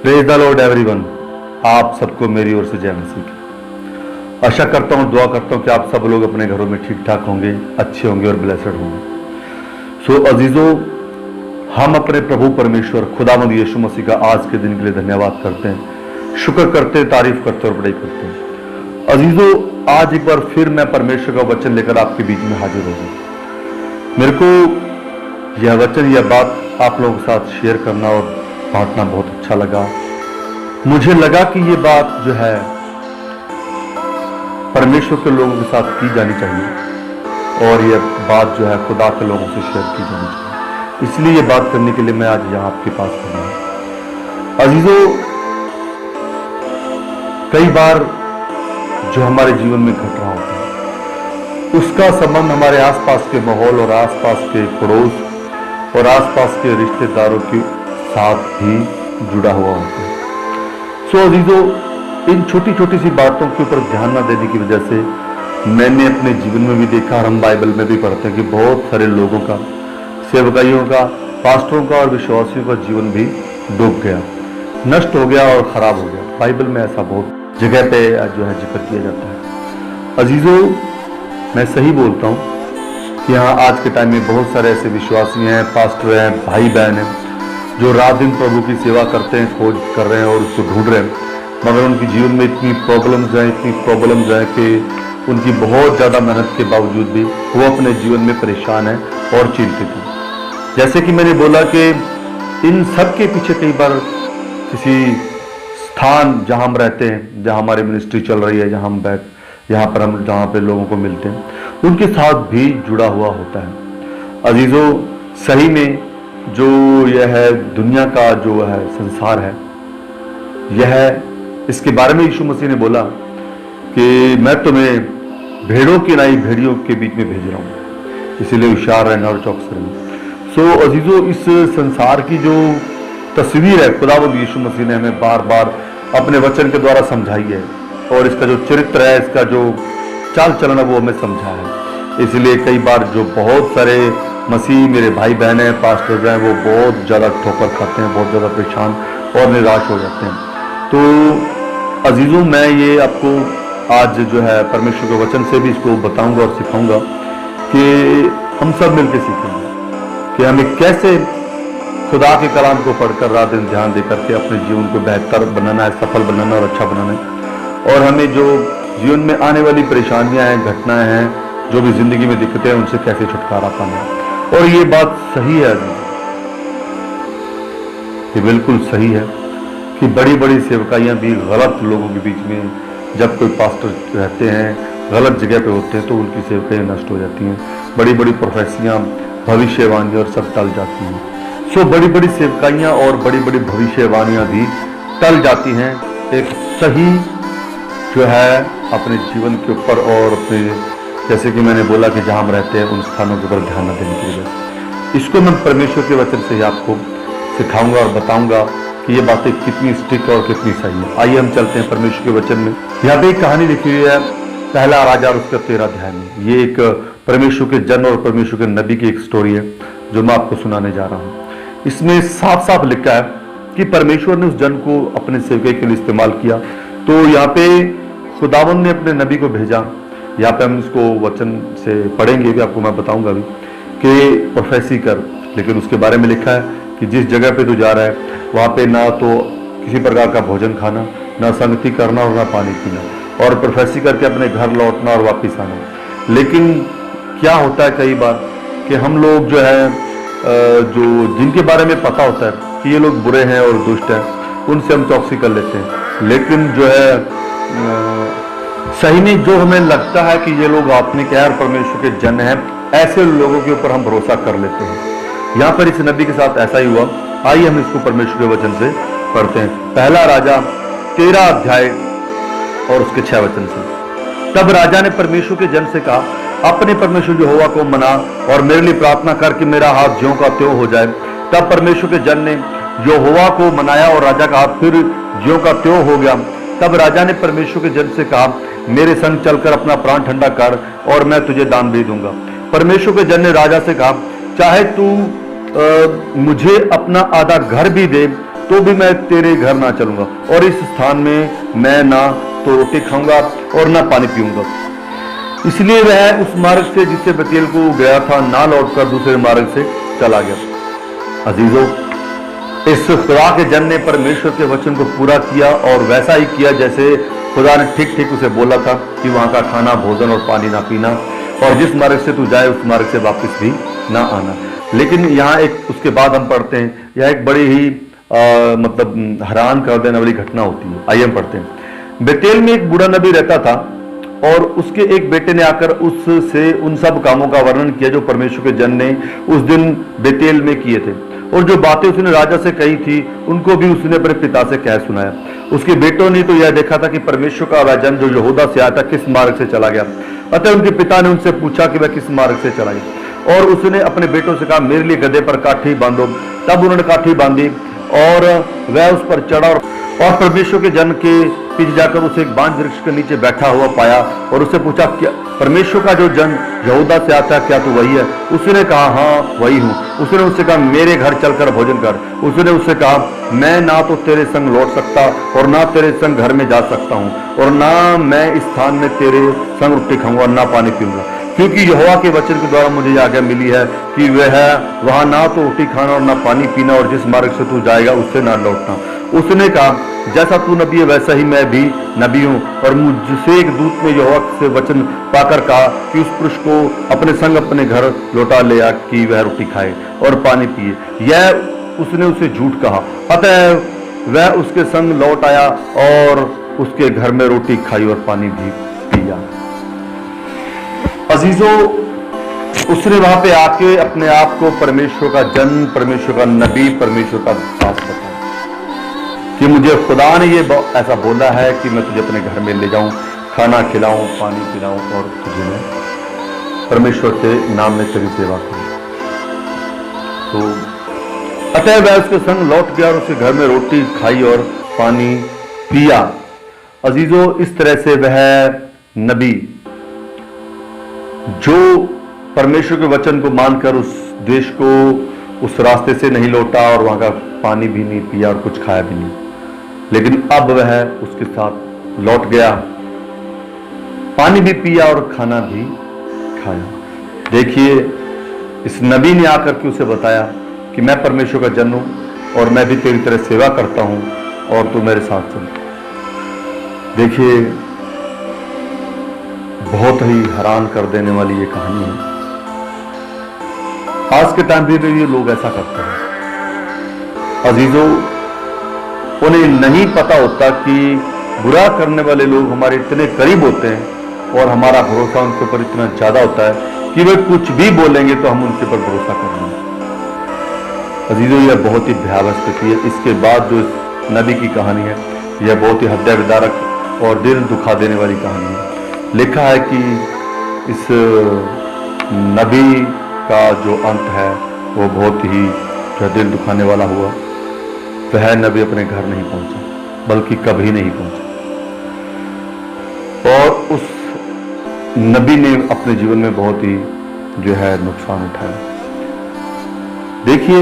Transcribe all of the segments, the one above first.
Praise the Lord everyone. आप सबको मेरी ओर से जय मसीह की। आशा करता हूँ, दुआ करता हूँ कि आप सब लोग अपने घरों में ठीक ठाक होंगे, अच्छे होंगे और ब्लेसड होंगे। सो अजीजों, हम अपने प्रभु परमेश्वर खुदावंद यीशु मसीह का आज के दिन के लिए धन्यवाद करते हैं, शुक्र करते हैं, तारीफ करते हैं और बड़ाई करते हैं। अजीजों, आज एक बार फिर मैं परमेश्वर का वचन लेकर आपके बीच में हाजिर हो गया। मेरे को यह वचन, यह बात आप लोगों के साथ शेयर करना और बांटना बहुत अच्छा लगा। मुझे लगा कि ये बात जो है परमेश्वर के लोगों के साथ की जानी चाहिए और ये बात जो है खुदा के लोगों से शेयर की जानी चाहिए। इसलिए ये बात करने के लिए मैं आज यहाँ आपके पास खड़ा हूं। अजीजों, कई बार जो हमारे जीवन में घट रहा होता है उसका संबंध हमारे आसपास के माहौल और आसपास के पड़ोस और आसपास के रिश्तेदारों के साथ भी जुड़ा हुआ होता है। सो अजीजों, इन छोटी छोटी सी बातों के ऊपर ध्यान न देने की वजह से मैंने अपने जीवन में भी देखा और हम बाइबल में भी पढ़ते हैं कि बहुत सारे लोगों का, सेवकाइयों का, पास्टरों का और विश्वासियों का जीवन भी डूब गया, नष्ट हो गया और खराब हो गया। बाइबल में ऐसा बहुत जगह पे जो है जिक्र किया जाता है। अजीजों, मैं सही बोलता हूँ कि यहाँ आज के टाइम में बहुत सारे ऐसे विश्वासी हैं, पास्टर हैं, भाई बहन हैं जो रात दिन प्रभु की सेवा करते हैं, खोज कर रहे हैं और उसको ढूंढ रहे हैं, मगर उनके जीवन में इतनी प्रॉब्लम्स हैं कि उनकी बहुत ज़्यादा मेहनत के बावजूद भी वो अपने जीवन में परेशान है और चिंतित है। जैसे कि मैंने बोला कि इन सब के पीछे कई बार किसी स्थान जहाँ हम रहते हैं, जहाँ हमारी मिनिस्ट्री चल रही है, जहाँ पे लोगों को मिलते हैं, उनके साथ भी जुड़ा हुआ होता है। अजीजों, सही में जो यह है दुनिया का जो है संसार है, यह इसके बारे में यीशु मसीह ने बोला कि मैं तुम्हें भेड़ों की नाई भेड़ियों के बीच में भेज रहा हूँ, इसीलिए होशियार रहना और चौकस रहना। सो अजीजों, इस संसार की जो तस्वीर है खुदावंद यीशु मसीह ने हमें बार बार अपने वचन के द्वारा समझाई है और इसका जो चरित्र है, इसका जो चाल चलन है, वो हमें समझा है। इसलिए कई बार जो बहुत सारे मसीह मेरे भाई बहन हैं, पास्टर हैं, वो बहुत ज़्यादा ठोकर खाते हैं, बहुत ज़्यादा परेशान और निराश हो जाते हैं। तो अजीजों, मैं ये आपको आज जो है परमेश्वर के वचन से भी इसको बताऊंगा और सिखाऊंगा कि हम सब मिलकर सीखेंगे कि हमें कैसे खुदा के कलाम को पढ़कर रात दिन ध्यान देकर के अपने जीवन को बेहतर बनाना है, सफल बनाना और अच्छा बनाना है। और हमें जो जीवन में आने वाली परेशानियां हैं, घटनाएं हैं, जो भी जिंदगी में दिक्कतें हैं, उनसे कैसे छुटकारा पाना है। और ये बात सही है, ये बिल्कुल सही है कि बड़ी बड़ी सेवकाइयां भी गलत लोगों के बीच में, जब कोई पास्टर रहते हैं, गलत जगह पे होते हैं, तो उनकी सेवकाइयां नष्ट हो जाती हैं। बड़ी बड़ी प्रोफेसियां, भविष्यवाणियां और सब टल जाती हैं। सो बड़ी बड़ी सेवकाइयां और बड़ी बड़ी भविष्यवाणियां भी टल जाती हैं एक सही जो है अपने जीवन के ऊपर और अपने, जैसे कि मैंने बोला कि जहाँ हम रहते हैं उन स्थानों के ऊपर ध्यान न देने की वजह से। इसको मैं परमेश्वर के वचन से ही आपको सिखाऊंगा और बताऊंगा कि ये बातें कितनी स्ट्रिक्ट और कितनी सही है। आइए हम चलते हैं परमेश्वर के वचन में। यहाँ पे एक कहानी लिखी हुई है, पहला राजा और उसका 13 अध्याय में। ये एक परमेश्वर के जन और परमेश्वर के नबी की एक स्टोरी है जो मैं आपको सुनाने जा रहा हूँ। इसमें साफ साफ लिखा है कि परमेश्वर ने उस जन को अपने सेवकाई के लिए इस्तेमाल किया। तो यहाँ पे खुदावंद ने अपने नबी को भेजा। यहाँ पे हम इसको वचन से पढ़ेंगे भी, आपको मैं बताऊंगा भी कि प्रोफेसी कर, लेकिन उसके बारे में लिखा है कि जिस जगह पे तू जा रहा है वहाँ पे ना तो किसी प्रकार का भोजन खाना, ना संगति करना और ना पानी पीना, और प्रोफेसी करके अपने घर लौटना और वापिस आना। लेकिन क्या होता है कई बार कि हम लोग जो है जो जिनके बारे में पता होता है कि ये लोग बुरे हैं और दुष्ट हैं, उनसे हम चौकसी कर लेते हैं। लेकिन जो है सही में जो हमें लगता है कि ये लोग अपने गैर परमेश्वर के जन हैं, ऐसे लोगों के ऊपर हम भरोसा कर लेते हैं। यहाँ पर इस नबी के साथ ऐसा ही हुआ। आइए हम इसको परमेश्वर के वचन से पढ़ते हैं। पहला राजा 13 अध्याय और उसके 6 वचन से। तब राजा ने परमेश्वर के जन से कहा, अपने परमेश्वर यहोवा को मना और मेरे लिए प्रार्थना कर कि मेरा हाथ ज्यों का त्यों हो जाए। तब परमेश्वर के जन ने यहोवा को मनाया और राजा का हाथ फिर ज्यों का त्यों हो गया। तब राजा ने परमेश्वर के जन से कहा, मेरे संग चलकर अपना प्राण ठंडा कर और मैं तुझे दान भी दूंगा। परमेश्वर के जन ने राजा से कहा, चाहे तू मुझे अपना आधा घर भी दे तो भी मैं तेरे घर ना चलूंगा, और इस स्थान में मैं ना तो रोटी खाऊंगा और ना पानी पीऊंगा। इसलिए वह उस मार्ग से जिससे बेतेल को गया था ना लौटकर दूसरे मार्ग से चला गया। अजीजों, इस खुदा के जन ने परमेश्वर के वचन को पूरा किया और वैसा ही किया जैसे खुदा ने ठीक ठीक उसे बोला था कि वहां का खाना, भोजन और पानी ना पीना, और जिस मार्ग से तू जाए उस मार्ग से वापस भी ना आना। लेकिन यहाँ एक उसके बाद हम पढ़ते हैं, यह एक बड़ी ही मतलब हैरान कर देने वाली घटना होती है। आइए हम पढ़ते हैं। बेतेल में एक बूढ़ा नबी रहता था और उसके एक बेटे ने आकर उससे उन सब कामों का वर्णन किया जो परमेश्वर के जन ने उस दिन बेतेल में किए थे, और जो बातें उसने राजा से कही थी उनको भी उसने अपने पिता से कह सुनाया। उसके बेटों ने तो यह देखा था कि परमेश्वर का वह जन जो यहूदा से आया था किस मार्ग से चला गया। अतः उनके पिता ने उनसे पूछा कि वह किस मार्ग से चला गया, और उसने अपने बेटों से कहा, मेरे लिए गधे पर काठी बांधो। तब उन्होंने काठी बांधी और वह उस पर चढ़ा, और परमेश्वर के जन के पीछे जाकर उसे एक बांज वृक्ष के नीचे बैठा हुआ पाया, और उससे पूछा, क्या परमेश्वर का जो जन यहूदा से आता है, क्या तू वही है? उसने कहा, हाँ वही हूँ। उसने उससे कहा, मेरे घर चलकर भोजन कर। उसने उससे कहा, मैं ना तो तेरे संग लौट सकता और ना तेरे संग घर में जा सकता हूँ, और ना मैं इस स्थान में तेरे संग रोटी खाऊंगा और ना पानी पीऊंगा, क्योंकि यहोवा के वचन के द्वारा मुझे यह आज्ञा मिली है कि वह वहां ना तो रोटी खाना और ना पानी पीना, और जिस मार्ग से तू जाएगा उससे ना लौटना। उसने कहा, जैसा तू नबी है वैसा ही मैं भी नबी हूं। और मुझसे एक दूत ने यहोवा से वचन पाकर कहा कि उस पुरुष को अपने संग अपने घर लौटा ले आ कि वह रोटी खाए और पानी पिए। यह उसने उसे झूठ कहा। अतः वह उसके संग लौट आया और उसके घर में रोटी खाई और पानी भी पिया। अजीजों, उसने वहां पे आके अपने आप को परमेश्वर का जन, परमेश्वर का नबी, परमेश्वर का दास बताया कि मुझे खुदा ने ये ऐसा बोला है कि मैं तुझे अपने घर में ले जाऊं, खाना खिलाऊं, पानी पिलाऊं और तुझे मैं परमेश्वर के नाम में तेरी सेवा करूं। तो अतः वह उसके संग लौट गया और उसके घर में रोटी खाई और पानी पिया। अजीजों, इस तरह से वह नबी जो परमेश्वर के वचन को मानकर उस देश को, उस रास्ते से नहीं लौटा और वहां का पानी भी नहीं पिया और कुछ खाया भी नहीं, लेकिन अब वह उसके साथ लौट गया, पानी भी पिया और खाना भी खाया। देखिए, इस नबी ने आकर के उसे बताया कि मैं परमेश्वर का जन हूं और मैं भी तेरी तरह सेवा करता हूं और तू मेरे साथ चल। देखिए, बहुत ही हैरान कर देने वाली ये कहानी है। आज के टाइम पे भी ये लोग ऐसा करते हैं। अजीजों, उन्हें नहीं पता होता कि बुरा करने वाले लोग हमारे इतने करीब होते हैं और हमारा भरोसा उनके ऊपर इतना ज्यादा होता है कि वे कुछ भी बोलेंगे तो हम उनके ऊपर भरोसा कर लेंगे। अजीजों, यह बहुत ही भयावह स्थिति है। इसके बाद जो इस नबी की कहानी है, यह बहुत ही हृदय विदारक और दिल दुखा देने वाली कहानी है। लिखा है कि इस नबी का जो अंत है वो बहुत ही दिल दुखाने वाला हुआ। वह नबी अपने घर नहीं पहुंचा, बल्कि कभी नहीं पहुंचा, और उस नबी ने अपने जीवन में बहुत ही जो है नुकसान उठाया। देखिए,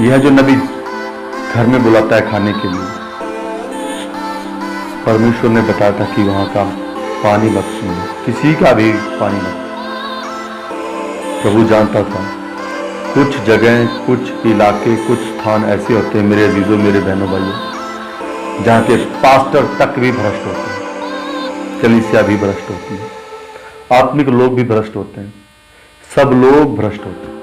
यह जो नबी घर में बुलाता है खाने के लिए, परमेश्वर ने बताया था कि वहां का पानी मत पीना, किसी का भी पानी मत। प्रभु जानता था कुछ जगह, कुछ इलाके, कुछ स्थान ऐसे होते हैं मेरे अजीजों, मेरे बहनों भाइयों, जहां के पास्टर तक भी भ्रष्ट होते हैं, कलीसिया भी भ्रष्ट होती है, आत्मिक लोग भी भ्रष्ट होते हैं, सब लोग भ्रष्ट होते हैं।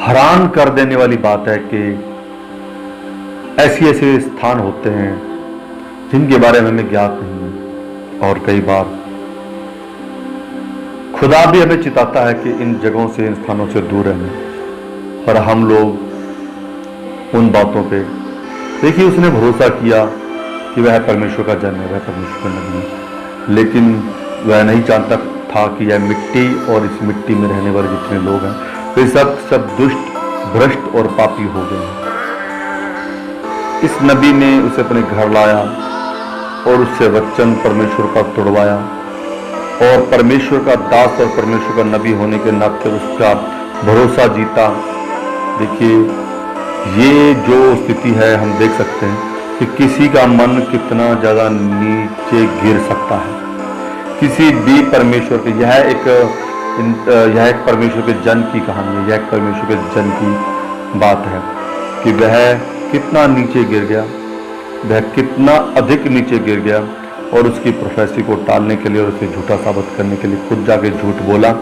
हैरान कर देने वाली बात है कि ऐसे ऐसे स्थान होते हैं जिनके बारे में हमें ज्ञात नहीं है, और कई बार खुदा भी हमें चिताता है कि इन जगहों से, इन स्थानों से दूर रहना, पर हम लोग उन बातों पे, देखिए, उसने भरोसा किया कि वह परमेश्वर का जन है, वह परमेश्वर का नबी है, लेकिन वह नहीं जानता था कि यह मिट्टी और इस मिट्टी में रहने वाले जितने लोग हैं वे सब दुष्ट, भ्रष्ट और पापी हो गए हैं। इस नबी ने उसे अपने घर लाया और उससे वचन परमेश्वर का तोड़वाया, और परमेश्वर का दास और परमेश्वर का नबी होने के नाते उसका भरोसा जीता। देखिए, ये जो स्थिति है हम देख सकते हैं कि किसी का मन कितना ज़्यादा नीचे गिर सकता है। किसी भी परमेश्वर के, यह एक परमेश्वर के जन की कहानी है, यह एक परमेश्वर के जन की बात है कि वह कितना नीचे गिर गया, वह कितना अधिक नीचे गिर गया और उसकी प्रोफेसी को टालने के लिए और उसे झूठा साबित करने के लिए खुद जाके झूठ बोला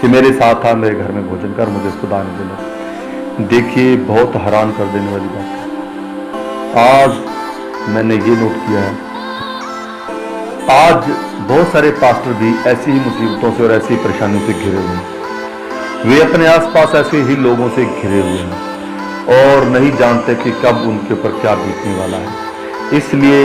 कि मेरे साथ आ, मेरे घर में भोजन कर, मुझे खुदा ने बोला। देखिए, बहुत हैरान कर देने वाली बात है। आज मैंने ये नोट किया है, आज बहुत सारे पास्टर भी ऐसी ही मुसीबतों से और ऐसी परेशानियों से घिरे हुए हैं। वे अपने आसपास ऐसे ही लोगों से घिरे हुए हैं और नहीं जानते कि कब उनके ऊपर क्या बीतने वाला है। इसलिए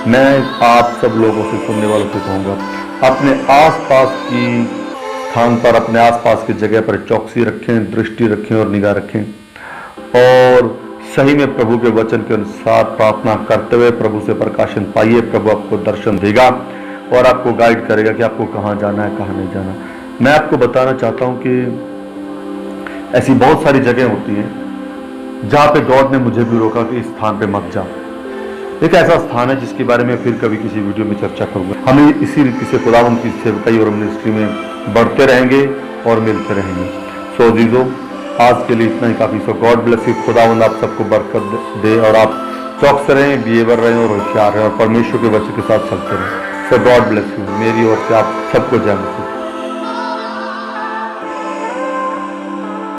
मैं आप सब लोगों से, सुनने वालों से कहूँगा, अपने आसपास की स्थान पर, अपने आसपास की जगह पर चौकसी रखें, दृष्टि रखें और निगाह रखें और सही में प्रभु के वचन के अनुसार प्रार्थना करते हुए प्रभु से प्रकाशन पाइए। प्रभु आपको दर्शन देगा और आपको गाइड करेगा कि आपको कहाँ जाना है, कहाँ नहीं जाना। मैं आपको बताना चाहता हूँ कि ऐसी बहुत सारी जगह होती हैं जहाँ पे गॉड ने मुझे भी रोका कि इस स्थान पे मत जा। एक ऐसा स्थान है जिसके बारे में फिर कभी किसी वीडियो में चर्चा करूंगा। हम इसी रीति से खुदावंद की सेवकाई और मिनिस्ट्री में बढ़ते रहेंगे और मिलते रहेंगे। सो अजीजों, आज के लिए इतना ही काफी। सो गॉड ब्लेस यू। खुदावंद आप सबको बरकत दे और आप चौकस रहें, बिहेवियर रहें और होशियार रहें और परमेश्वर के वचन के साथ चलते रहें। सो गॉड ब्लेस यू। मेरी ओर से आप सबको जय मसीह।